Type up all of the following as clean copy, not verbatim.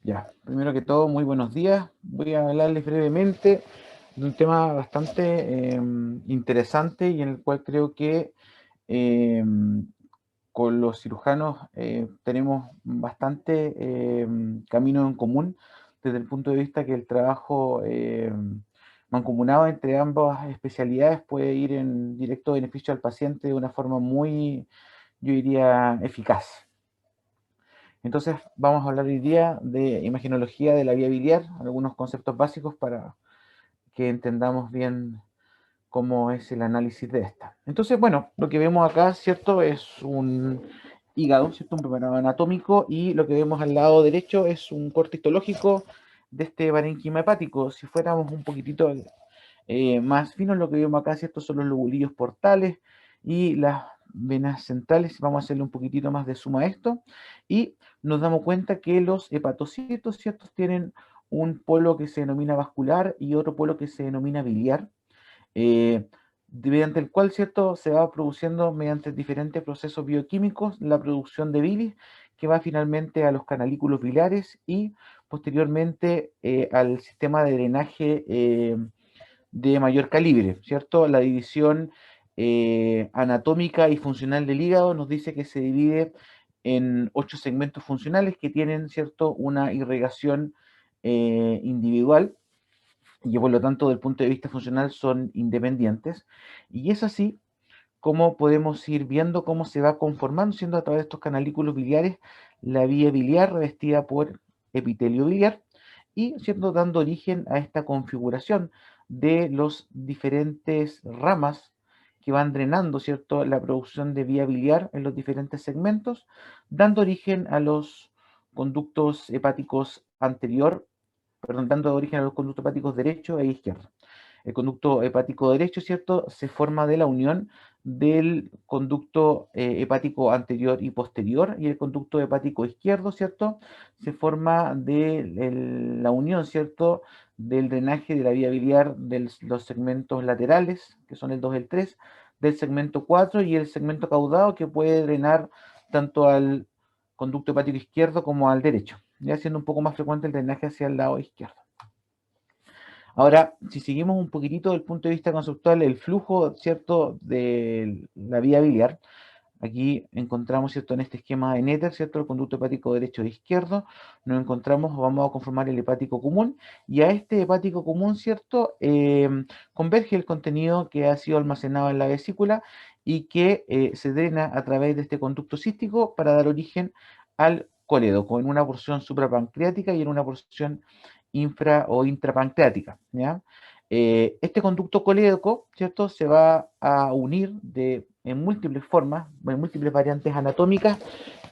Ya, primero que todo, muy buenos días. Voy a hablarles brevemente de un tema bastante interesante y en el cual creo que eh, con los cirujanos tenemos bastante camino en común desde el punto de vista que el trabajo mancomunado entre ambas especialidades puede ir en directo beneficio al paciente de una forma muy, yo diría, eficaz. Entonces vamos a hablar hoy día de imagenología de la vía biliar, algunos conceptos básicos para que entendamos bien cómo es el análisis de esta. Entonces, bueno, lo que vemos acá, ¿cierto? Es un hígado, ¿cierto? Un preparado anatómico y lo que vemos al lado derecho es un corte histológico de este parénquima hepático. Si fuéramos un poquitito más finos, lo que vemos acá, ¿cierto? Son los lobulillos portales y las venas centrales. Vamos a hacerle un poquitito más de suma a esto y nos damos cuenta que los hepatocitos, ¿cierto? Tienen un polo que se denomina vascular y otro polo que se denomina biliar, eh, mediante el cual, ¿cierto?, se va produciendo mediante diferentes procesos bioquímicos la producción de bilis que va finalmente a los canalículos biliares y posteriormente al sistema de drenaje de mayor calibre, ¿cierto? La división anatómica y funcional del hígado nos dice que se divide en 8 segmentos funcionales que tienen, ¿cierto?, una irrigación individual y que por lo tanto, del punto de vista funcional, son independientes. Y es así como podemos ir viendo cómo se va conformando, siendo a través de estos canalículos biliares, la vía biliar revestida por epitelio biliar y siendo dando origen a esta configuración de los diferentes ramas que van drenando, ¿cierto?, la producción de vía biliar en los diferentes segmentos, dando origen a los conductos hepáticos anterior, perdón, dando origen a los conductos hepáticos derecho e izquierdo. El conducto hepático derecho, ¿cierto?, se forma de la unión del conducto hepático anterior y posterior, y el conducto hepático izquierdo, ¿cierto?, se forma de la unión, ¿cierto?, del drenaje de la vía biliar de los segmentos laterales, que son el 2 y el 3, del segmento 4 y el segmento caudado, que puede drenar tanto al conducto hepático izquierdo como al derecho, ya siendo un poco más frecuente el drenaje hacia el lado izquierdo. Ahora, si seguimos un poquitito del punto de vista conceptual, el flujo, ¿cierto?, de la vía biliar, aquí encontramos, ¿cierto?, en este esquema de Netter, ¿cierto?, el conducto hepático derecho e izquierdo, nos encontramos, vamos a conformar el hepático común, y a este hepático común, ¿cierto?, converge el contenido que ha sido almacenado en la vesícula y que se drena a través de este conducto cístico para dar origen al colédoco, con una porción suprapancreática y en una porción infra o intrapancreática, ¿ya? Este conducto colédoco, ¿cierto?, se va a unir en múltiples formas, en múltiples variantes anatómicas,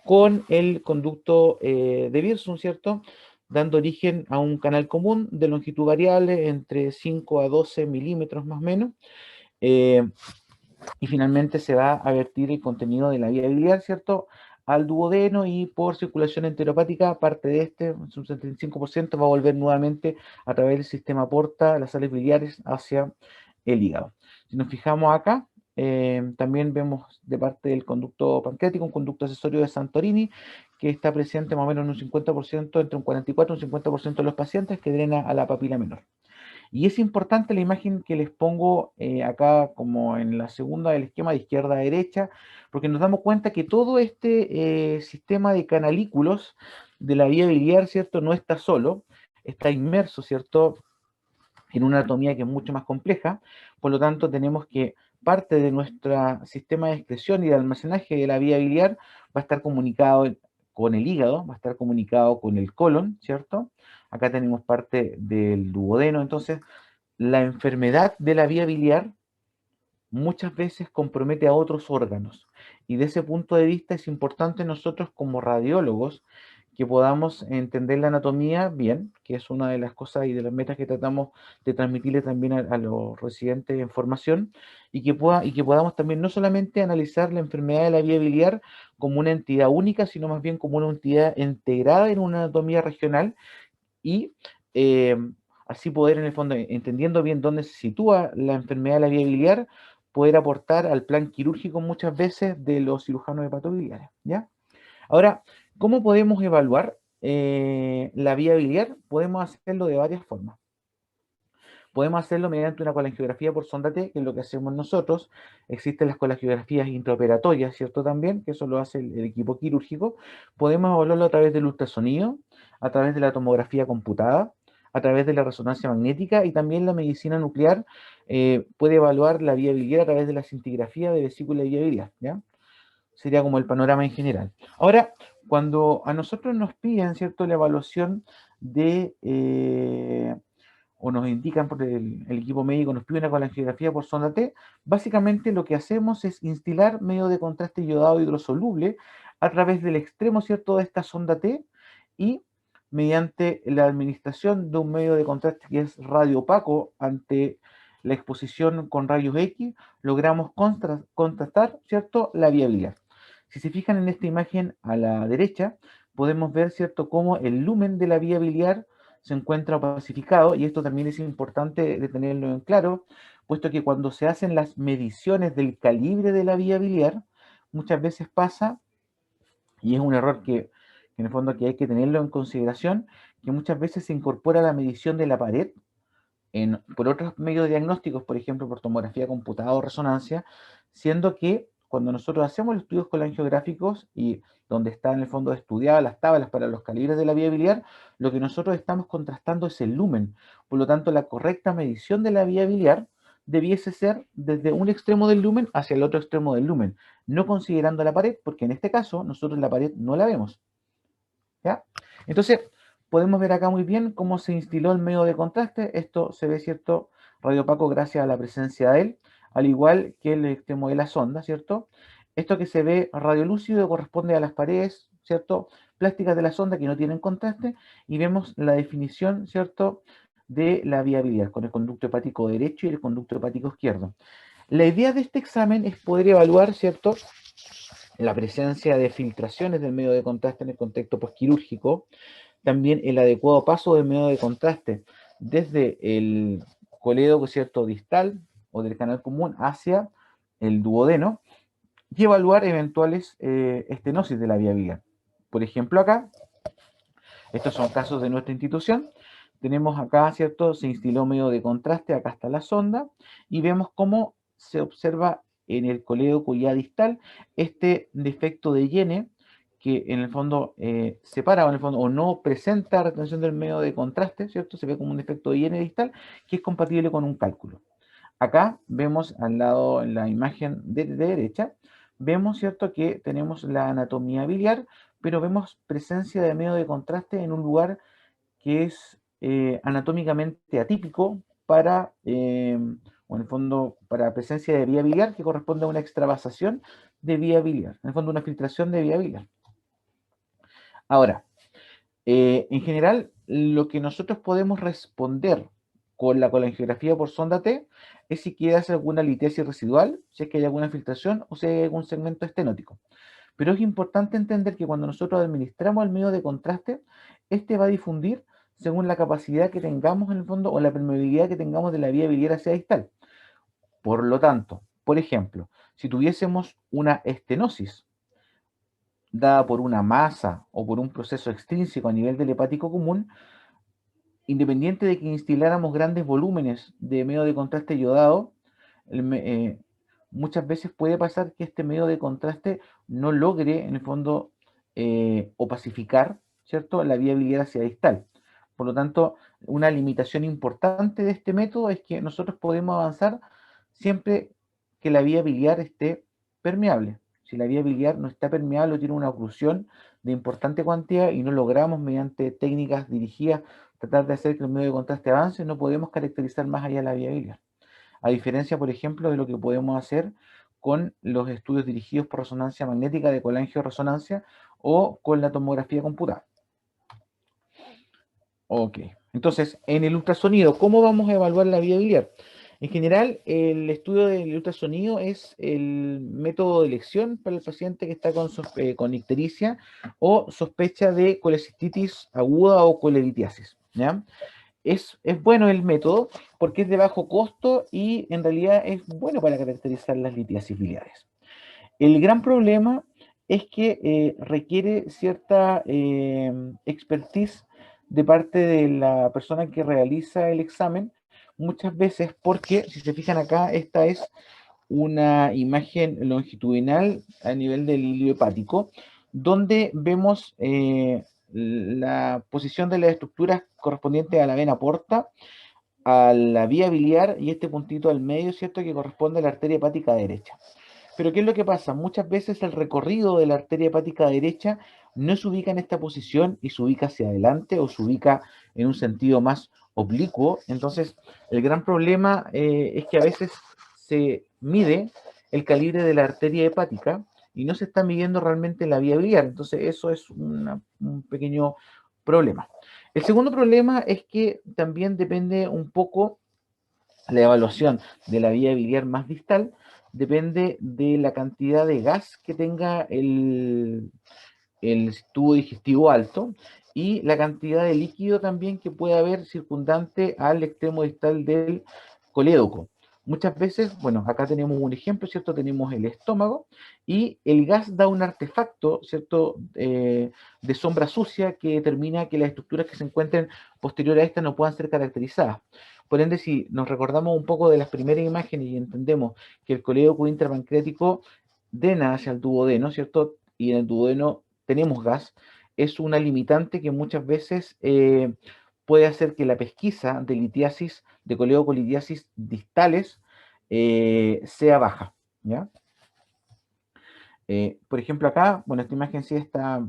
con el conducto de Wirsung, ¿cierto?, dando origen a un canal común de longitud variable entre 5 a 12 milímetros más o menos, eh, y finalmente se va a vertir el contenido de la vía biliar, ¿cierto?, al duodeno y por circulación enteropática, parte de este, un 75%, va a volver nuevamente a través del sistema porta, las sales biliares hacia el hígado. Si nos fijamos acá, también vemos de parte del conducto pancreático un conducto accesorio de Santorini que está presente más o menos en un 50%, entre un 44 y un 50% de los pacientes, que drena a la papila menor. Y es importante la imagen que les pongo acá como en la segunda del esquema de izquierda a derecha, porque nos damos cuenta que todo este sistema de canalículos de la vía biliar, ¿cierto?, no está solo, está inmerso, ¿cierto?, en una anatomía que es mucho más compleja. Por lo tanto, tenemos que parte de nuestro sistema de excreción y de almacenaje de la vía biliar va a estar comunicado con el hígado, va a estar comunicado con el colon, ¿cierto? Acá tenemos parte del duodeno. Entonces, la enfermedad de la vía biliar muchas veces compromete a otros órganos. Y de ese punto de vista es importante nosotros como radiólogos que podamos entender la anatomía bien, que es una de las cosas y de las metas que tratamos de transmitirle también a los residentes en formación, y que podamos también no solamente analizar la enfermedad de la vía biliar como una entidad única, sino más bien como una entidad integrada en una anatomía regional y eh, así poder, en el fondo, entendiendo bien dónde se sitúa la enfermedad de la vía biliar, poder aportar al plan quirúrgico muchas veces de los cirujanos hepatobiliares, ¿ya? Ahora, ¿cómo podemos evaluar la vía biliar, podemos hacerlo de varias formas. Podemos hacerlo mediante una colangiografía por sonda T, que es lo que hacemos nosotros. Existen las colangiografías intraoperatorias, ¿cierto? También, que eso lo hace el equipo quirúrgico. Podemos evaluarlo a través del ultrasonido, a través de la tomografía computada, a través de la resonancia magnética, y también la medicina nuclear puede evaluar la vía biliar a través de la cintigrafía de vesícula y vía biliar, ¿ya? Sería como el panorama en general. Ahora, cuando a nosotros nos piden, ¿cierto?, la evaluación de o nos indican por el equipo médico, nos pide una colangiografía por sonda T, básicamente lo que hacemos es instilar medio de contraste yodado hidrosoluble a través del extremo, ¿cierto?, de esta sonda T, y mediante la administración de un medio de contraste que es radiopaco ante la exposición con rayos X, logramos contrastar, ¿cierto?, la vía biliar. Si se fijan en esta imagen a la derecha, podemos ver, ¿cierto?, cómo el lumen de la vía biliar se encuentra opacificado, y esto también es importante de tenerlo en claro, puesto que cuando se hacen las mediciones del calibre de la vía biliar, muchas veces pasa, y es un error que en el fondo que hay que tenerlo en consideración, que muchas veces se incorpora la medición de la pared por otros medios diagnósticos, por ejemplo, por tomografía computada o resonancia, siendo que cuando nosotros hacemos los estudios colangiográficos y donde está en el fondo estudiadas las tablas para los calibres de la vía biliar, lo que nosotros estamos contrastando es el lumen. Por lo tanto, la correcta medición de la vía biliar debiese ser desde un extremo del lumen hacia el otro extremo del lumen, no considerando la pared, porque en este caso nosotros la pared no la vemos, ¿ya? Entonces, podemos ver acá muy bien cómo se instiló el medio de contraste. Esto se ve, ¿cierto?, radiopaco gracias a la presencia de él, al igual que el extremo de la sonda, ¿cierto? Esto que se ve radiolúcido corresponde a las paredes, ¿cierto?, plásticas de la sonda que no tienen contraste, y vemos la definición, ¿cierto?, de la vía biliar con el conducto hepático derecho y el conducto hepático izquierdo. La idea de este examen es poder evaluar, ¿cierto?, la presencia de filtraciones del medio de contraste en el contexto postquirúrgico, también el adecuado paso del medio de contraste desde el colédoco, ¿cierto?, distal o del canal común hacia el duodeno, y evaluar eventuales estenosis de la vía biliar. Por ejemplo, acá, estos son casos de nuestra institución. Tenemos acá, ¿cierto?, se instiló medio de contraste, acá está la sonda, y vemos cómo se observa en el colédoco ya distal este defecto de Yene, que en el fondo separa, o en el fondo, o no presenta retención del medio de contraste, ¿cierto? Se ve como un defecto de Yene distal, que es compatible con un cálculo. Acá vemos al lado, en la imagen de derecha, vemos, ¿cierto?, que tenemos la anatomía biliar, pero vemos presencia de medio de contraste en un lugar que es anatómicamente atípico para, o en el fondo, para presencia de vía biliar, que corresponde a una extravasación de vía biliar, en el fondo una filtración de vía biliar. Ahora, en general, lo que nosotros podemos responder con la colangiografía por sonda T es si queda alguna litiasis residual, si es que hay alguna filtración o si hay algún segmento estenótico. Pero es importante entender que cuando nosotros administramos el medio de contraste, este va a difundir según la capacidad que tengamos en el fondo o la permeabilidad que tengamos de la vía biliar hacia distal. Por lo tanto, por ejemplo, si tuviésemos una estenosis dada por una masa o por un proceso extrínseco a nivel del hepático común, independiente de que instiláramos grandes volúmenes de medio de contraste yodado, muchas veces puede pasar que este medio de contraste no logre, en el fondo, opacificar, ¿cierto?, la vía biliar hacia distal. Por lo tanto, una limitación importante de este método es que nosotros podemos avanzar siempre que la vía biliar esté permeable. Si la vía biliar no está permeable o tiene una oclusión de importante cuantía y no logramos mediante técnicas dirigidas tratar de hacer que el medio de contraste avance, no podemos caracterizar más allá la vía biliar. A diferencia, por ejemplo, de lo que podemos hacer con los estudios dirigidos por resonancia magnética de colangio-resonancia o con la tomografía computada. Ok, entonces, en el ultrasonido, ¿cómo vamos a evaluar la vía biliar? En general, el estudio del ultrasonido es el método de elección para el paciente que está con ictericia o sospecha de colecistitis aguda o coleritiasis, ¿ya? Es bueno el método porque es de bajo costo y en realidad es bueno para caracterizar las litiasis biliares. El gran problema es que requiere cierta expertise de parte de la persona que realiza el examen, muchas veces porque, si se fijan acá, esta es una imagen longitudinal a nivel del hilio hepático, donde vemos la posición de las estructuras correspondientes a la vena porta, a la vía biliar y este puntito al medio, ¿cierto?, que corresponde a la arteria hepática derecha. Pero ¿qué es lo que pasa? Muchas veces el recorrido de la arteria hepática derecha no se ubica en esta posición y se ubica hacia adelante o se ubica en un sentido más oblicuo. Entonces, el gran problema es que a veces se mide el calibre de la arteria hepática y no se está midiendo realmente la vía biliar. Entonces, eso es un pequeño problema. El segundo problema es que también depende un poco la evaluación de la vía biliar más distal, depende de la cantidad de gas que tenga el tubo digestivo alto y la cantidad de líquido también que puede haber circundante al extremo distal del colédoco. Muchas veces, bueno, acá tenemos un ejemplo, ¿cierto? Tenemos el estómago y el gas da un artefacto, ¿cierto? De sombra sucia que determina que las estructuras que se encuentren posterior a esta no puedan ser caracterizadas. Por ende, si nos recordamos un poco de las primeras imágenes y entendemos que el colédoco intrapancreático drena hacia el duodeno, ¿cierto? Y en el duodeno tenemos gas, es una limitante que muchas veces puede hacer que la pesquisa de litiasis, de coleocolitiasis distales, sea baja, ¿ya? Por ejemplo, acá, bueno, esta imagen sí está,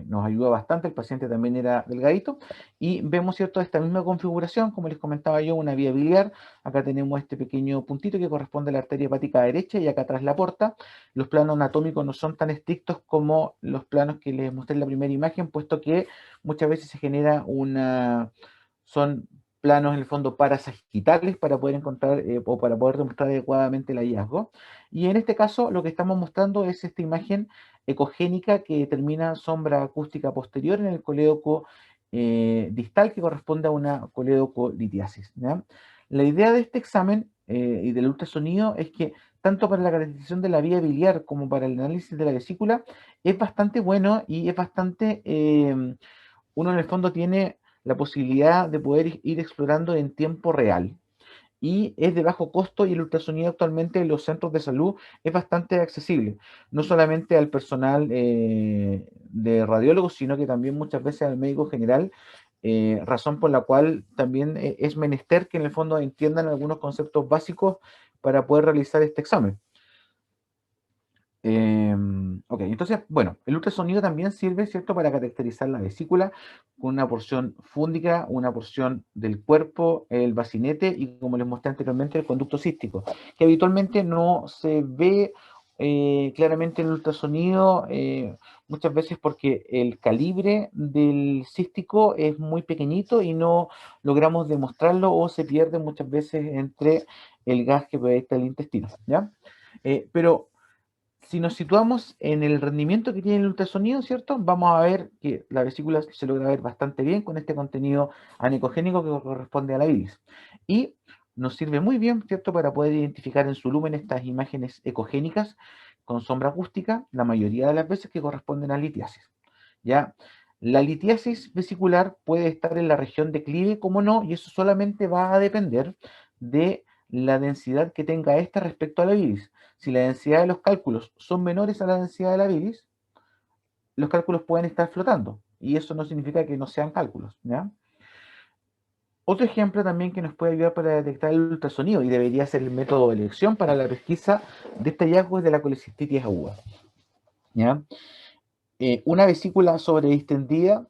nos ayuda bastante, el paciente también era delgadito, y vemos, ¿cierto?, esta misma configuración, como les comentaba yo, una vía biliar, acá tenemos este pequeño puntito que corresponde a la arteria hepática derecha, y acá atrás la porta. Los planos anatómicos no son tan estrictos como los planos que les mostré en la primera imagen, puesto que muchas veces se genera son planos en el fondo parasagiitales para poder encontrar o para poder demostrar adecuadamente el hallazgo. Y en este caso lo que estamos mostrando es esta imagen ecogénica que determina sombra acústica posterior en el colédoco distal que corresponde a una colédocolitiasis, ¿ya? La idea de este examen y del ultrasonido es que tanto para la caracterización de la vía biliar como para el análisis de la vesícula es bastante bueno y es bastante, uno en el fondo tiene la posibilidad de poder ir explorando en tiempo real y es de bajo costo y el ultrasonido actualmente en los centros de salud es bastante accesible, no solamente al personal de radiólogos, sino que también muchas veces al médico general, razón por la cual también es menester que en el fondo entiendan algunos conceptos básicos para poder realizar este examen. Ok, entonces, bueno, el ultrasonido también sirve, ¿cierto?, para caracterizar la vesícula con una porción fúndica, una porción del cuerpo, el bacinete y, como les mostré anteriormente, el conducto cístico, que habitualmente no se ve claramente en el ultrasonido, muchas veces porque el calibre del cístico es muy pequeñito y no logramos demostrarlo o se pierde muchas veces entre el gas que proyecta el intestino, ¿ya? Pero si nos situamos en el rendimiento que tiene el ultrasonido, ¿cierto? Vamos a ver que la vesícula se logra ver bastante bien con este contenido anecogénico que corresponde a la bilis. Y nos sirve muy bien, ¿cierto?, para poder identificar en su lumen estas imágenes ecogénicas con sombra acústica, la mayoría de las veces que corresponden a litiasis. ¿Ya? La litiasis vesicular puede estar en la región declive, como no, y eso solamente va a depender de la densidad que tenga esta respecto a la bilis. Si la densidad de los cálculos son menores a la densidad de la bilis, los cálculos pueden estar flotando, y eso no significa que no sean cálculos, ¿ya? Otro ejemplo también que nos puede ayudar para detectar el ultrasonido, y debería ser el método de elección para la pesquisa de este hallazgo, es de la colecistitis aguda, ¿ya? Una vesícula sobredistendida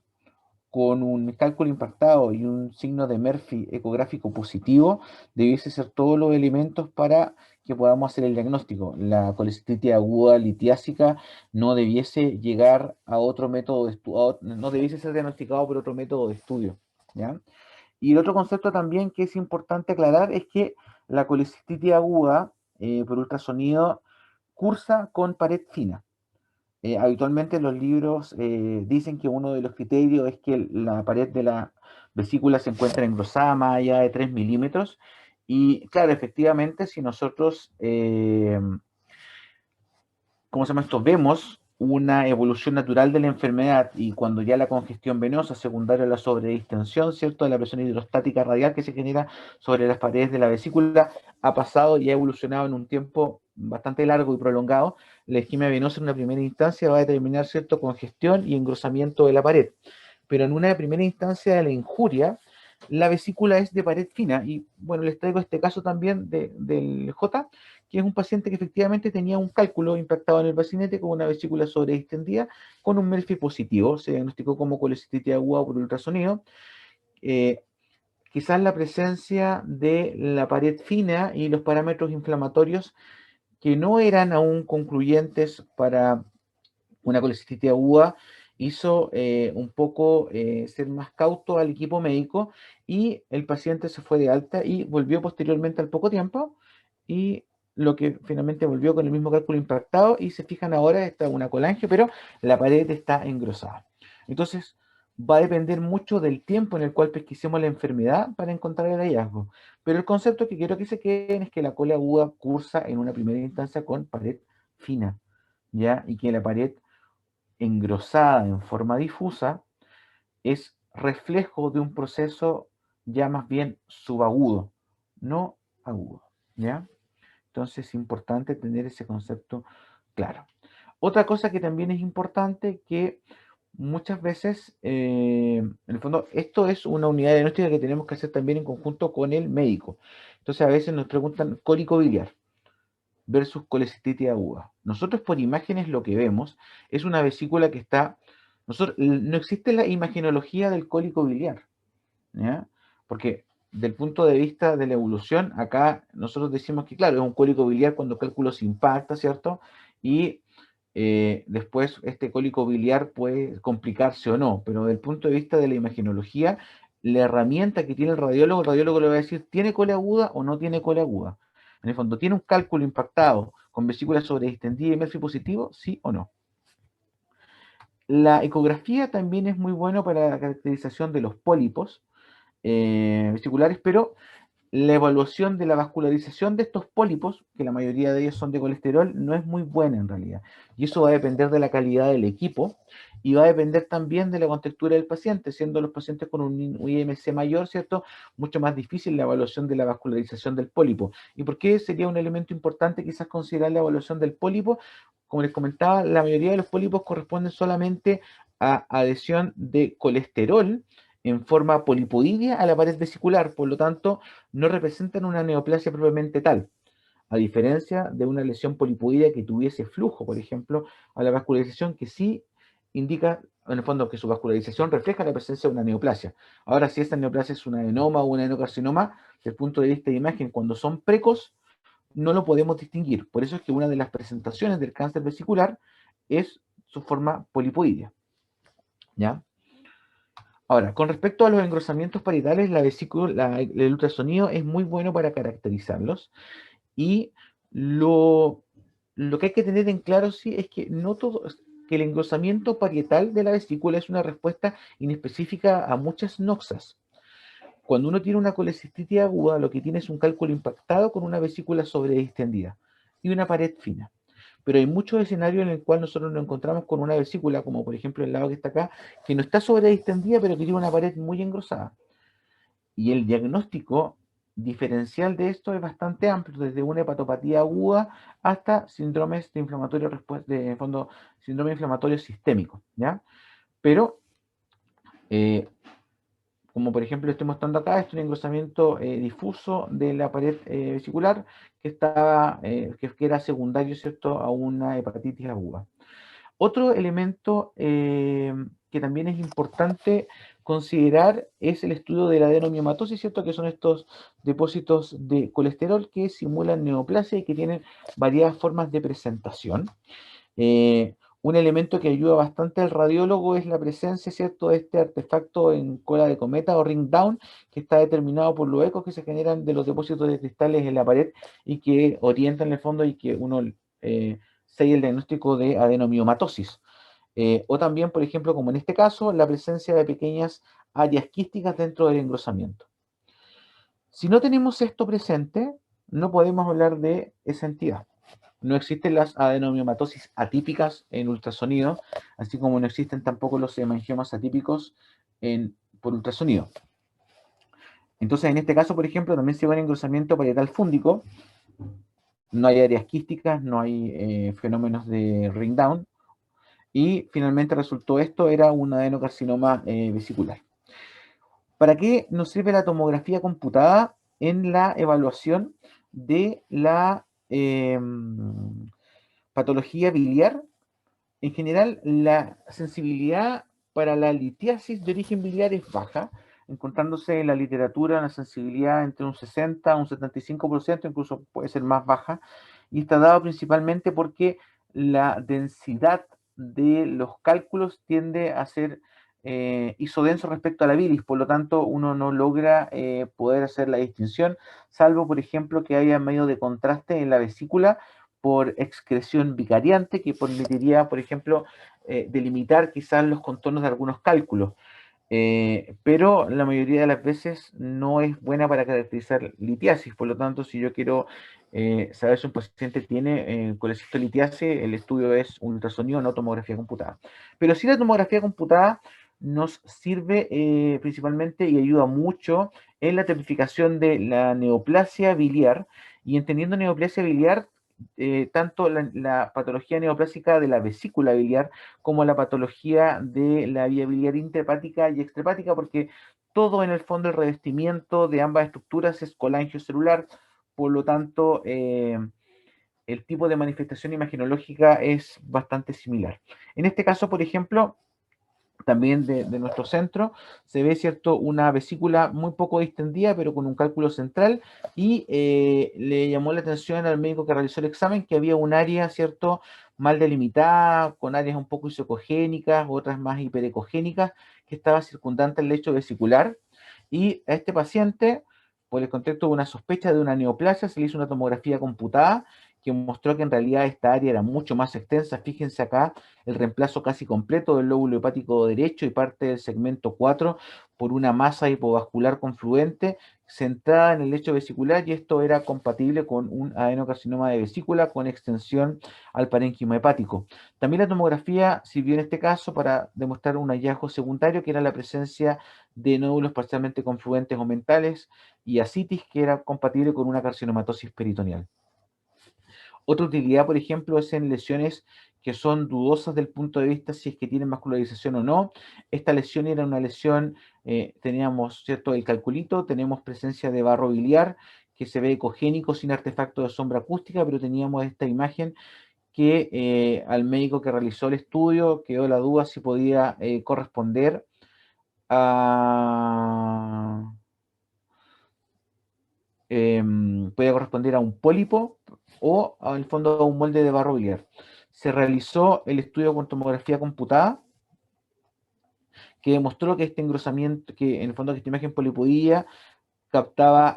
con un cálculo impactado y un signo de Murphy ecográfico positivo, debiese ser todos los elementos para que podamos hacer el diagnóstico. La colecistitis aguda litiásica no debiese llegar a otro método de estudio, no debiese ser diagnosticado por otro método de estudio, ¿ya? Y el otro concepto también que es importante aclarar es que la colecistitis aguda por ultrasonido cursa con pared fina. Habitualmente los libros dicen que uno de los criterios es que la pared de la vesícula se encuentra engrosada más allá de 3 milímetros. Y claro, efectivamente, si nosotros ¿cómo se llama esto? Vemos una evolución natural de la enfermedad y cuando ya la congestión venosa secundaria a la sobredistensión, ¿cierto? De la presión hidrostática radial que se genera sobre las paredes de la vesícula ha pasado y ha evolucionado en un tiempo bastante largo y prolongado. La isquemia venosa en una primera instancia va a determinar, ¿cierto? Congestión y engrosamiento de la pared. Pero en una primera instancia de la injuria, la vesícula es de pared fina. Y bueno, les traigo este caso también del J, que es un paciente que efectivamente tenía un cálculo impactado en el bacinete con una vesícula sobredistendida con un MELFI positivo. Se diagnosticó como colecistitis aguda por ultrasonido. Eh, Quizás la presencia de la pared fina y los parámetros inflamatorios que no eran aún concluyentes para una colecistitis aguda hizo un poco ser más cauto al equipo médico y el paciente se fue de alta y volvió posteriormente al poco tiempo y lo que finalmente volvió con el mismo cálculo impactado y se fijan ahora está una colangio, pero la pared está engrosada. Entonces va a depender mucho del tiempo en el cual pesquisemos la enfermedad para encontrar el hallazgo. Pero el concepto que quiero que se queden es que la cole aguda cursa en una primera instancia con pared fina, ¿ya? Y que la pared engrosada en forma difusa es reflejo de un proceso ya más bien subagudo, no agudo, ¿ya? Entonces es importante tener ese concepto claro. Otra cosa que también es importante que muchas veces, en el fondo, esto es una unidad diagnóstica que tenemos que hacer también en conjunto con el médico. Entonces a veces nos preguntan cólico biliar versus colecistitis aguda. Nosotros por imágenes lo que vemos es una vesícula que está... no existe la imagenología del cólico biliar, ¿ya? Porque del punto de vista de la evolución, acá nosotros decimos que, claro, es un cólico biliar cuando el cálculo se impacta, ¿cierto? Y después este cólico biliar puede complicarse o no, pero del punto de vista de la imagenología, la herramienta que tiene el radiólogo le va a decir, ¿tiene cole aguda o no tiene cole aguda? En el fondo, ¿tiene un cálculo impactado con vesícula sobredistendida y Murphy positivo? ¿Sí o no? La ecografía también es muy bueno para la caracterización de los pólipos vesiculares, pero la evaluación de la vascularización de estos pólipos, que la mayoría de ellos son de colesterol, no es muy buena en realidad. Y eso va a depender de la calidad del equipo y va a depender también de la contextura del paciente, siendo los pacientes con un IMC mayor, ¿cierto? Mucho más difícil la evaluación de la vascularización del pólipo. ¿Y por qué sería un elemento importante quizás considerar la evaluación del pólipo? Como les comentaba, la mayoría de los pólipos corresponden solamente a adhesión de colesterol en forma polipoidea a la pared vesicular, por lo tanto, no representan una neoplasia propiamente tal, a diferencia de una lesión polipoidea que tuviese flujo, por ejemplo, a la vascularización que sí indica, en el fondo, que su vascularización refleja la presencia de una neoplasia. Ahora, si esta neoplasia es una adenoma o un adenocarcinoma, desde el punto de vista de imagen, cuando son precos, no lo podemos distinguir. Por eso es que una de las presentaciones del cáncer vesicular es su forma polipoidea, ¿ya? Ahora, con respecto a los engrosamientos parietales, la vesícula, el ultrasonido es muy bueno para caracterizarlos y lo, lo que hay que tener en claro sí es que no todo, que el engrosamiento parietal de la vesícula es una respuesta inespecífica a muchas noxas. Cuando uno tiene una colecistitis aguda, lo que tiene es un cálculo impactado con una vesícula sobredistendida y una pared fina. Pero hay muchos escenarios en el cual nosotros nos encontramos con una vesícula, como por ejemplo el lado que está acá, que no está sobredistendida, pero que tiene una pared muy engrosada. Y el diagnóstico diferencial de esto es bastante amplio, desde una hepatopatía aguda hasta síndromes de inflamatorio, de fondo, síndrome inflamatorio sistémico, ¿ya? Pero eh, como por ejemplo estoy mostrando acá, es un engrosamiento difuso de la pared vesicular que era secundario, ¿cierto?, a una hepatitis aguda. Otro elemento que también es importante considerar es el estudio de la adenomiomatosis, ¿cierto?, que son estos depósitos de colesterol que simulan neoplasia y que tienen variadas formas de presentación. Eh, un elemento que ayuda bastante al radiólogo es la presencia, ¿cierto?, de este artefacto en cola de cometa o ring down, que está determinado por los ecos que se generan de los depósitos de cristales en la pared y que orientan en el fondo y que uno sella el diagnóstico de adenomiomatosis. O también, por ejemplo, como en este caso, la presencia de pequeñas áreas quísticas dentro del engrosamiento. Si no tenemos esto presente, no podemos hablar de esa entidad. no existen las adenomiomatosis atípicas en ultrasonido, así como no existen tampoco los hemangiomas atípicos por ultrasonido. Entonces, en este caso, por ejemplo, también se ve un engrosamiento parietal fúndico, no hay áreas quísticas, no hay fenómenos de ring down, y finalmente resultó esto, era un adenocarcinoma vesicular. ¿Para qué nos sirve la tomografía computada en la evaluación de la patología biliar? En general, la sensibilidad para la litiasis de origen biliar es baja, encontrándose en la literatura una sensibilidad entre un 60 a un 75%, incluso puede ser más baja, y está dado principalmente porque la densidad de los cálculos tiende a ser isodenso respecto a la bilis, por lo tanto uno no logra poder hacer la distinción, salvo por ejemplo que haya medio de contraste en la vesícula por excreción vicariante, que permitiría, por ejemplo, delimitar quizás los contornos de algunos cálculos. Pero la mayoría de las veces no es buena para caracterizar litiasis. Por lo tanto, si yo quiero saber si un paciente tiene colecistolitiasis, el estudio es un ultrasonido, no tomografía computada. Pero sí la tomografía computada nos sirve principalmente y ayuda mucho en la tipificación de la neoplasia biliar. Y entendiendo neoplasia biliar, tanto la patología neoplásica de la vesícula biliar como la patología de la vía biliar intrahepática y extrahepática, porque todo en el fondo el revestimiento de ambas estructuras es colangiocelular, por lo tanto el tipo de manifestación imaginológica es bastante similar. En este caso, por ejemplo, también de nuestro centro, se ve, ¿cierto?, una vesícula muy poco distendida, pero con un cálculo central, y le llamó la atención al médico que realizó el examen que había un área, ¿cierto?, mal delimitada, con áreas un poco isocogénicas, otras más hiperecogénicas, que estaba circundante al lecho vesicular, y a este paciente, por el contexto de una sospecha de una neoplasia, se le hizo una tomografía computada, que mostró que en realidad esta área era mucho más extensa. Fíjense acá el reemplazo casi completo del lóbulo hepático derecho y parte del segmento 4 por una masa hipovascular confluente centrada en el lecho vesicular, y esto era compatible con un adenocarcinoma de vesícula con extensión al parénquima hepático. También la tomografía sirvió en este caso para demostrar un hallazgo secundario, que era la presencia de nódulos parcialmente confluentes o mentales y ascitis, que era compatible con una carcinomatosis peritoneal. Otra utilidad, por ejemplo, es en lesiones que son dudosas del punto de vista si es que tienen vascularización o no. Esta lesión era una lesión, teníamos, ¿cierto?, el calculito, tenemos presencia de barro biliar, que se ve ecogénico sin artefacto de sombra acústica, pero teníamos esta imagen que al médico que realizó el estudio quedó la duda si podía corresponder a... puede corresponder a un pólipo o en el fondo a un molde de barro biliar. Se realizó el estudio con tomografía computada que demostró que este engrosamiento, que en el fondo que esta imagen polipoidea captaba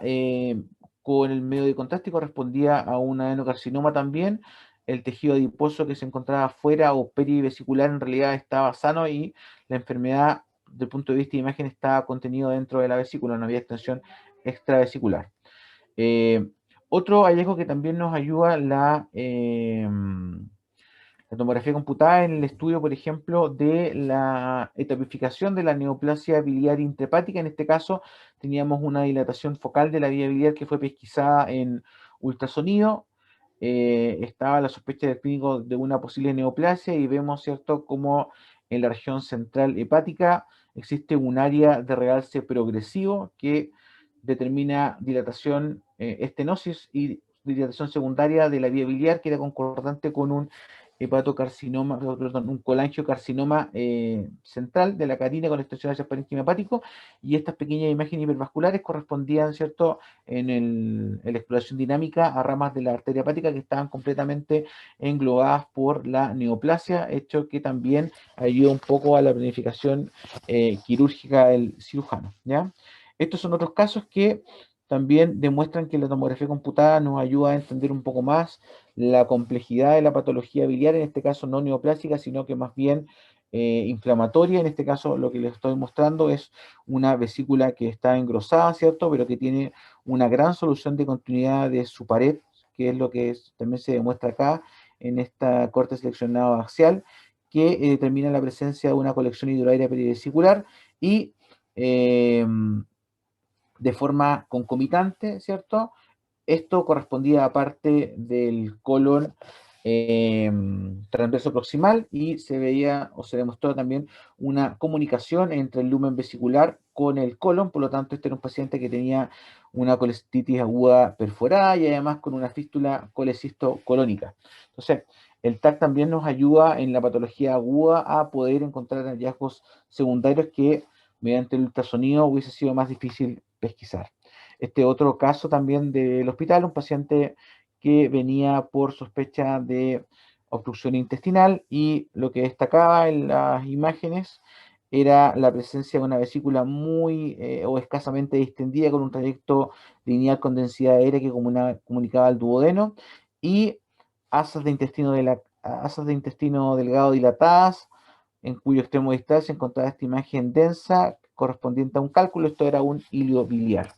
con el medio de contraste y correspondía a un adenocarcinoma también. El tejido adiposo que se encontraba fuera o perivesicular en realidad estaba sano, y la enfermedad, desde el punto de vista de imagen, estaba contenido dentro de la vesícula, no había extensión extravesicular. Eh, Otro hallazgo que también nos ayuda la tomografía computada en el estudio, por ejemplo, de la etapificación de la neoplasia biliar intrahepática. En este caso, teníamos una dilatación focal de la vía biliar que fue pesquisada en ultrasonido. Estaba la sospecha del clínico de una posible neoplasia, y vemos, ¿cierto?, como en la región central hepática existe un área de realce progresivo que determina dilatación, estenosis y dilatación secundaria de la vía biliar, que era concordante con un hepatocarcinoma, perdón, un colangiocarcinoma central de la carina con extensión hacia el parénquima hepático, y estas pequeñas imágenes hipervasculares correspondían, ¿cierto?, en la exploración dinámica a ramas de la arteria hepática que estaban completamente englobadas por la neoplasia, hecho que también ayuda un poco a la planificación quirúrgica del cirujano, ¿ya? Estos son otros casos que también demuestran que la tomografía computada nos ayuda a entender un poco más la complejidad de la patología biliar, en este caso no neoplásica, sino que más bien inflamatoria. En este caso lo que les estoy mostrando es una vesícula que está engrosada, ¿cierto?, pero que tiene una gran solución de continuidad de su pared, que es lo que también se demuestra acá en esta corte seleccionado axial, que determina la presencia de una colección hidroaérea perivesicular y de forma concomitante, ¿cierto? Esto correspondía a parte del colon transverso proximal y se veía o se demostró también una comunicación entre el lumen vesicular con el colon, por lo tanto este era un paciente que tenía una colestitis aguda perforada y además con una fístula colecisto-colónica. Entonces, el TAC también nos ayuda en la patología aguda a poder encontrar hallazgos secundarios que mediante el ultrasonido hubiese sido más difícil pesquisar. Este otro caso también del hospital, un paciente que venía por sospecha de obstrucción intestinal y lo que destacaba en las imágenes era la presencia de una vesícula muy o escasamente distendida con un trayecto lineal con densidad aérea que comunicaba al duodeno y asas de intestino delgado dilatadas, en cuyo extremo distal se encontraba esta imagen densa correspondiente a un cálculo. Esto era un hilio biliar.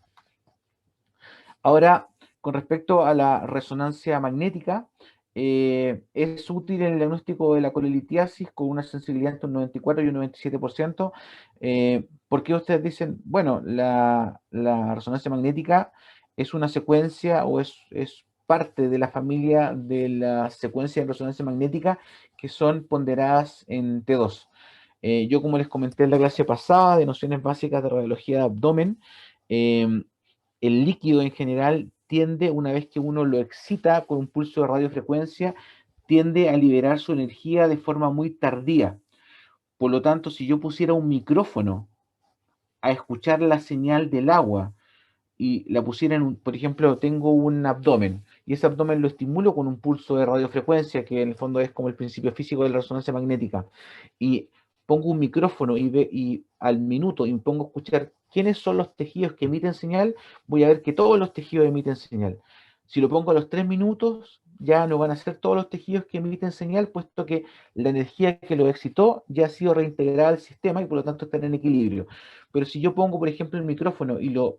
Ahora, con respecto a la resonancia magnética, es útil en el diagnóstico de la colelitiasis con una sensibilidad entre un 94 y un 97%. ¿Por qué ustedes dicen, bueno, la resonancia magnética es una secuencia o es parte de la familia de la secuencia de resonancia magnética que son ponderadas en T2? Yo, como les comenté en la clase pasada de nociones básicas de radiología de abdomen, eh, el líquido en general tiende, una vez que uno lo excita con un pulso de radiofrecuencia, tiende a liberar su energía de forma muy tardía. Por lo tanto, si yo pusiera un micrófono a escuchar la señal del agua y la pusiera en por ejemplo, tengo un abdomen y ese abdomen lo estimulo con un pulso de radiofrecuencia, que en el fondo es como el principio físico de la resonancia magnética, y pongo un micrófono y al minuto y me pongo a escuchar quiénes son los tejidos que emiten señal, voy a ver que todos los tejidos emiten señal. Si lo pongo a los 3 minutos, ya no van a ser todos los tejidos que emiten señal, puesto que la energía que lo excitó ya ha sido reintegrada al sistema y por lo tanto están en equilibrio. Pero si yo pongo, por ejemplo, el micrófono y lo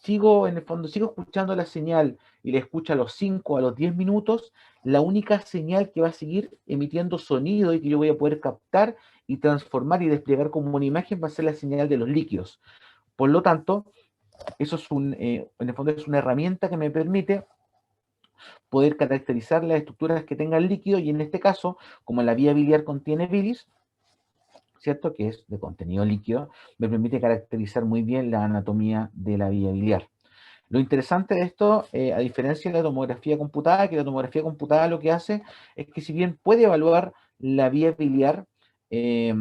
sigo, en el fondo, sigo escuchando la señal y la escucho a los 5, a los 10 minutos, la única señal que va a seguir emitiendo sonido y que yo voy a poder captar y transformar y desplegar como una imagen va a ser la señal de los líquidos. Por lo tanto, eso es en el fondo es una herramienta que me permite poder caracterizar las estructuras que tenga el líquido y en este caso, como la vía biliar contiene bilis, ¿cierto? Que es de contenido líquido, me permite caracterizar muy bien la anatomía de la vía biliar. Lo interesante de esto, a diferencia de la tomografía computada, que la tomografía computada lo que hace es que si bien puede evaluar la vía biliar, eh,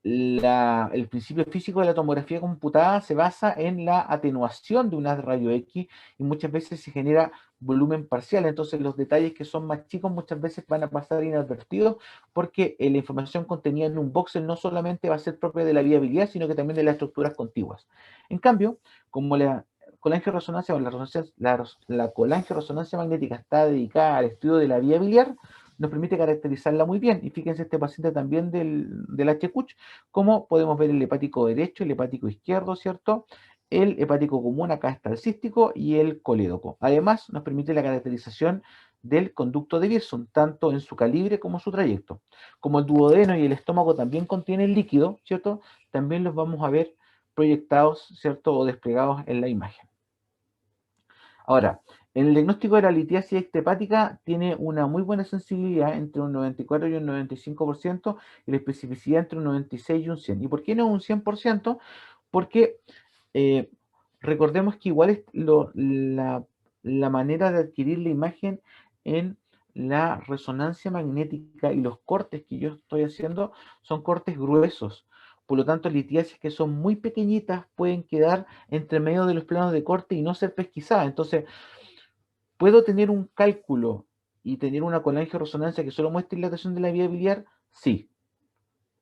el principio físico de la tomografía computada se basa en la atenuación de una radio X y muchas veces se genera volumen parcial. Entonces los detalles que son más chicos muchas veces van a pasar inadvertidos porque la información contenida en un voxel no solamente va a ser propia de la viabilidad, sino que también de las estructuras contiguas. En cambio, como la colangioresonancia o la colangioresonancia magnética está dedicada al estudio de la vía biliar, nos permite caracterizarla muy bien. Y fíjense, este paciente también del HCUCH, como podemos ver el hepático derecho, el hepático izquierdo, ¿cierto? El hepático común, acá está el cístico y el colédoco. Además, nos permite la caracterización del conducto de Wirsum, tanto en su calibre como su trayecto. Como el duodeno y el estómago también contienen líquido, ¿cierto? También los vamos a ver proyectados, ¿cierto? O desplegados en la imagen. Ahora, en el diagnóstico de la litiasis extrahepática tiene una muy buena sensibilidad entre un 94 y un 95% y la especificidad entre un 96 y un 100. ¿Y por qué no un 100%? Porque eh, recordemos que igual es la manera de adquirir la imagen en la resonancia magnética y los cortes que yo estoy haciendo son cortes gruesos. Por lo tanto, litiasis que son muy pequeñitas pueden quedar entre medio de los planos de corte y no ser pesquisadas. Entonces, ¿puedo tener un cálculo y tener una colangioresonancia que solo muestre dilatación de la vía biliar? Sí.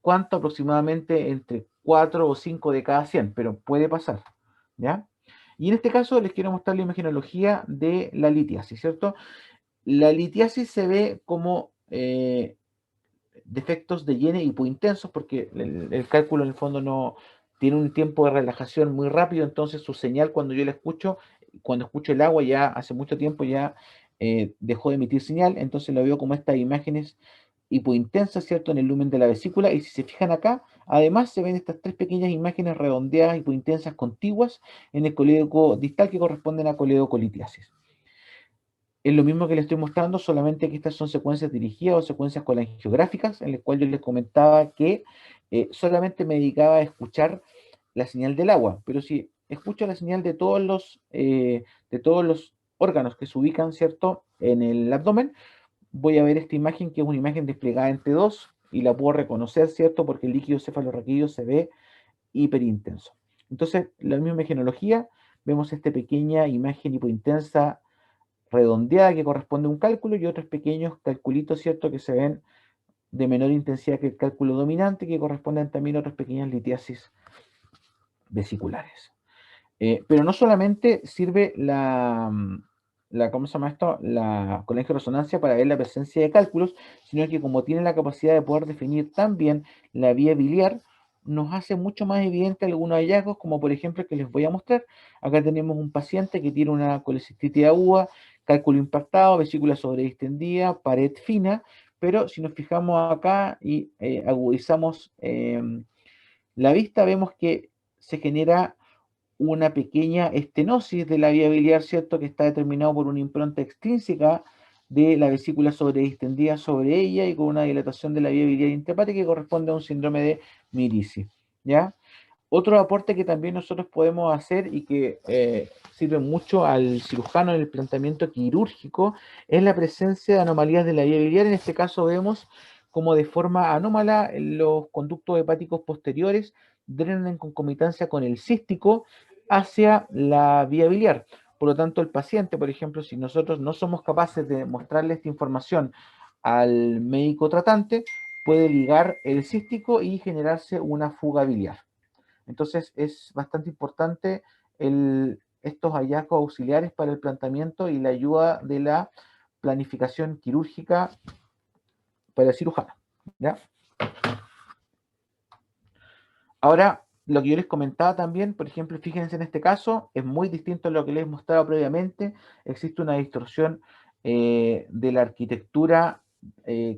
¿Cuánto? Aproximadamente entre 4 o 5 de cada 100, pero puede pasar, ¿ya? Y en este caso les quiero mostrar la imagenología de la litiasis, ¿cierto? La litiasis se ve como defectos de hiene hipointensos porque el cálculo en el fondo no tiene un tiempo de relajación muy rápido, entonces su señal cuando yo la escucho cuando escucho el agua ya hace mucho tiempo ya dejó de emitir señal, entonces lo veo como estas imágenes hipointensas, ¿cierto? En el lumen de la vesícula, y si se fijan acá, además se ven estas tres pequeñas imágenes redondeadas, hipointensas, contiguas, en el colédoco distal que corresponden a coledocolitiasis. Es lo mismo que les estoy mostrando, solamente que estas son secuencias dirigidas o secuencias colangiográficas, en las cuales yo les comentaba que solamente me dedicaba a escuchar la señal del agua, pero si escucho la señal de todos los órganos que se ubican, ¿cierto?, en el abdomen, voy a ver esta imagen que es una imagen desplegada en T2 y la puedo reconocer, ¿cierto?, porque el líquido cefalorraquídeo se ve hiperintenso. Entonces, la misma genología, vemos esta pequeña imagen hipointensa redondeada que corresponde a un cálculo y otros pequeños calculitos, ¿cierto?, que se ven de menor intensidad que el cálculo dominante, que corresponden también a otras pequeñas litiasis vesiculares. Pero no solamente sirve ¿cómo se llama esto? La colegio-resonancia para ver la presencia de cálculos, sino que como tiene la capacidad de poder definir también la vía biliar, nos hace mucho más evidente algunos hallazgos, como por ejemplo el que les voy a mostrar. Acá tenemos un paciente que tiene una colecistitis aguda, cálculo impactado, vesícula sobredistendida, pared fina, pero si nos fijamos acá y agudizamos la vista, vemos que se genera una pequeña estenosis de la vía biliar, ¿cierto?, que está determinado por una impronta extrínseca de la vesícula sobredistendida sobre ella y con una dilatación de la vía biliar intrahepática que corresponde a un síndrome de Mirici, ¿ya? Otro aporte que también nosotros podemos hacer y que sirve mucho al cirujano en el planteamiento quirúrgico es la presencia de anomalías de la vía biliar. En este caso vemos como de forma anómala los conductos hepáticos posteriores drenan en concomitancia con el cístico hacia la vía biliar. Por lo tanto, el paciente, por ejemplo, si nosotros no somos capaces de mostrarle esta información al médico tratante, puede ligar el cístico y generarse una fuga biliar. Entonces es bastante importante estos hallazgos auxiliares para el planteamiento y la ayuda de la planificación quirúrgica para el cirujano, ¿ya? Ahora, lo que yo les comentaba también, por ejemplo, fíjense en este caso, es muy distinto a lo que les mostraba previamente. Existe una distorsión de la arquitectura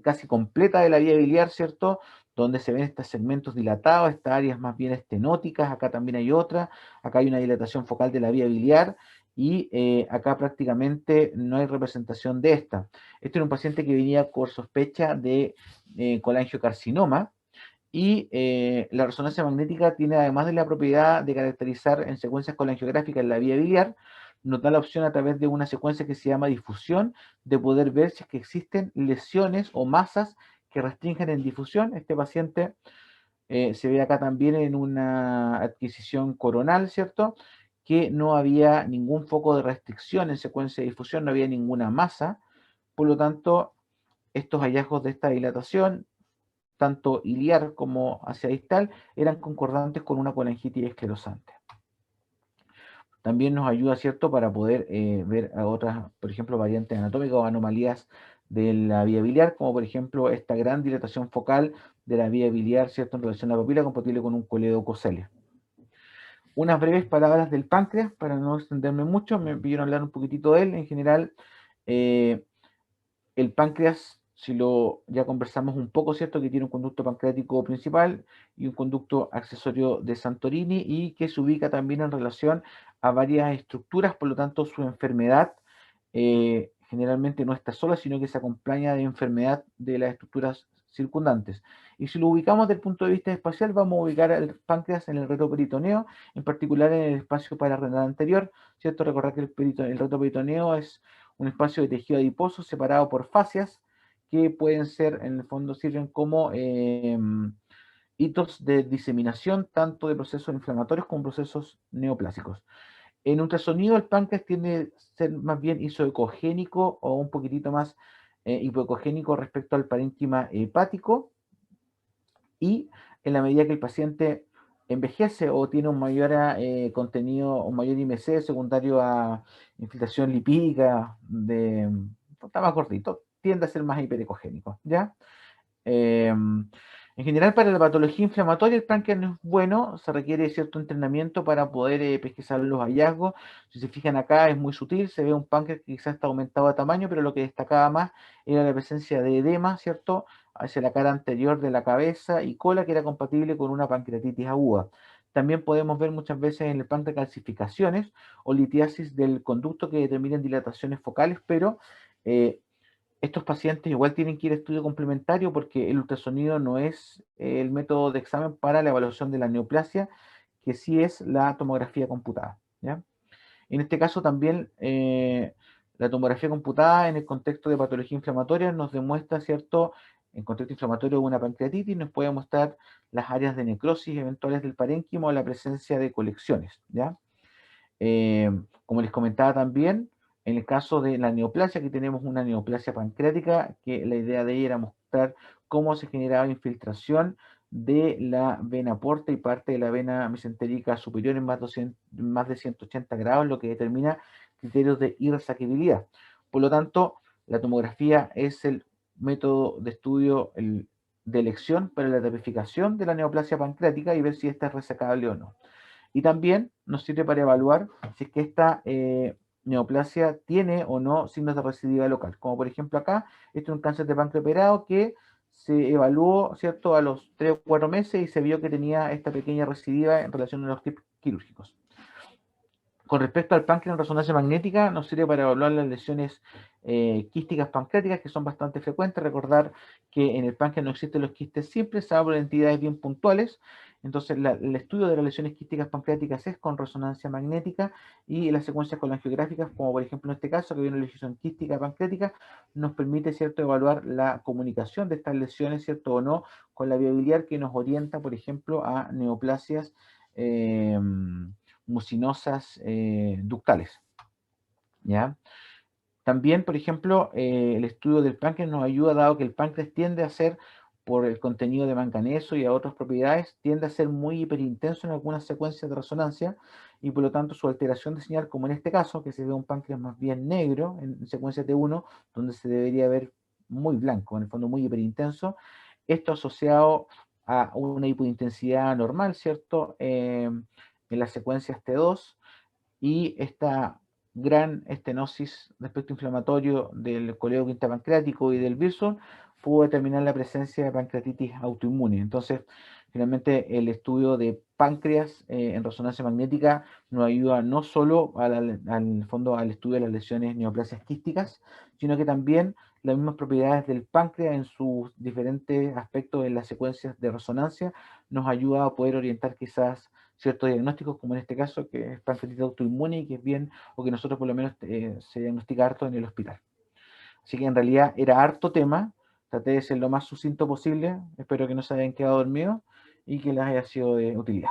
casi completa de la vía biliar, ¿cierto? Donde se ven estos segmentos dilatados, estas áreas más bien estenóticas, acá también hay otra, acá hay una dilatación focal de la vía biliar y acá prácticamente no hay representación de esta. Este era un paciente que venía por sospecha de colangiocarcinoma, y la resonancia magnética tiene, además de la propiedad de caracterizar en secuencias colangiográficas la vía biliar, nos da la opción a través de una secuencia que se llama difusión de poder ver si es que existen lesiones o masas que restringen en difusión. Este paciente se ve acá también en una adquisición coronal, ¿cierto? Que no había ningún foco de restricción en secuencia de difusión, no había ninguna masa. Por lo tanto, estos hallazgos de esta dilatación tanto iliar como hacia distal, eran concordantes con una colangitis esclerosante. También nos ayuda, ¿cierto?, para poder ver a otras, por ejemplo, variantes anatómicas o anomalías de la vía biliar, como por ejemplo esta gran dilatación focal de la vía biliar, ¿cierto?, en relación a la papila, compatible con un coledococelio. Unas breves palabras del páncreas, para no extenderme mucho, me pidieron hablar un poquitito de él. En general, el páncreas, si lo ya conversamos un poco, ¿cierto? Que tiene un conducto pancreático principal y un conducto accesorio de Santorini y que se ubica también en relación a varias estructuras, por lo tanto su enfermedad generalmente no está sola, sino que se acompaña de enfermedad de las estructuras circundantes. Y si lo ubicamos desde el punto de vista espacial, vamos a ubicar el páncreas en el retroperitoneo, en particular en el espacio pararrenal anterior, ¿cierto? Recordar que el retroperitoneo es un espacio de tejido adiposo separado por fascias que pueden ser, en el fondo, sirven como hitos de diseminación tanto de procesos inflamatorios como procesos neoplásicos. En ultrasonido, el páncreas tiende a ser más bien isoecogénico o un poquitito más hipoecogénico respecto al parénquima hepático, y en la medida que el paciente envejece o tiene un mayor contenido, un mayor IMC secundario a infiltración lipídica, está más gordito, tiende a ser más hiperecogénico, ¿ya? En general, para la patología inflamatoria, el páncreas no es bueno, se requiere cierto entrenamiento para poder pesquisar los hallazgos. Si se fijan acá, es muy sutil, se ve un páncreas que quizás está aumentado de tamaño, pero lo que destacaba más era la presencia de edema, ¿cierto? Hacia la cara anterior de la cabeza y cola, que era compatible con una pancreatitis aguda. También podemos ver muchas veces en el páncreas calcificaciones o litiasis del conducto que determinan dilataciones focales, pero eh, estos pacientes igual tienen que ir a estudio complementario porque el ultrasonido no es el método de examen para la evaluación de la neoplasia, que sí es la tomografía computada, ¿ya? En este caso también la tomografía computada en el contexto de patología inflamatoria nos demuestra, ¿cierto? En contexto inflamatorio de una pancreatitis nos puede mostrar las áreas de necrosis eventuales del parénquima o la presencia de colecciones, ¿ya? Eh, Como les comentaba también, en el caso de la neoplasia, aquí tenemos una neoplasia pancreática, que la idea de ella era mostrar cómo se generaba infiltración de la vena porta y parte de la vena mesentérica superior en más de 180 grados, lo que determina criterios de irresaquibilidad. Por lo tanto, la tomografía es el método de estudio de elección para la tipificación de la neoplasia pancreática y ver si esta es resecable o no. Y también nos sirve para evaluar si es que esta neoplasia tiene o no signos de recidiva local. Como por ejemplo acá, este es un cáncer de páncreas operado que se evaluó, ¿cierto?, a los 3 o 4 meses y se vio que tenía esta pequeña recidiva en relación a los tips quirúrgicos. Con respecto al páncreas en resonancia magnética, nos sirve para evaluar las lesiones quísticas pancreáticas, que son bastante frecuentes. Recordar que en el páncreas no existen los quistes simples, salvo en entidades bien puntuales. Entonces, el estudio de las lesiones quísticas pancreáticas es con resonancia magnética y las secuencias colangiográficas, como por ejemplo en este caso, que viene una lesión quística pancreática, nos permite, ¿cierto?, evaluar la comunicación de estas lesiones, ¿cierto?, o no, con la vía biliar que nos orienta, por ejemplo, a neoplasias mucinosas ductales, ¿ya? También, por ejemplo, el estudio del páncreas nos ayuda, dado que el páncreas tiende a ser, por el contenido de manganeso y a otras propiedades, tiende a ser muy hiperintenso en algunas secuencias de resonancia y por lo tanto su alteración de señal, como en este caso, que se ve un páncreas más bien negro en secuencia T1, donde se debería ver muy blanco, en el fondo muy hiperintenso, esto asociado a una hipointensidad normal, ¿cierto? En las secuencias T2 y esta gran estenosis de aspecto inflamatorio del coleoco intrapancreático y del Wilson pudo determinar la presencia de pancreatitis autoinmune. Entonces, finalmente, el estudio de páncreas en resonancia magnética nos ayuda no solo al fondo al estudio de las lesiones neoplasias quísticas, sino que también las mismas propiedades del páncreas en sus diferentes aspectos en las secuencias de resonancia nos ayuda a poder orientar quizás ciertos diagnósticos, como en este caso, que es pancreatitis autoinmune y que es bien, o que nosotros por lo menos se diagnostica harto en el hospital. Así que en realidad era harto tema, traté de ser lo más sucinto posible, espero que no se hayan quedado dormidos y que les haya sido de utilidad.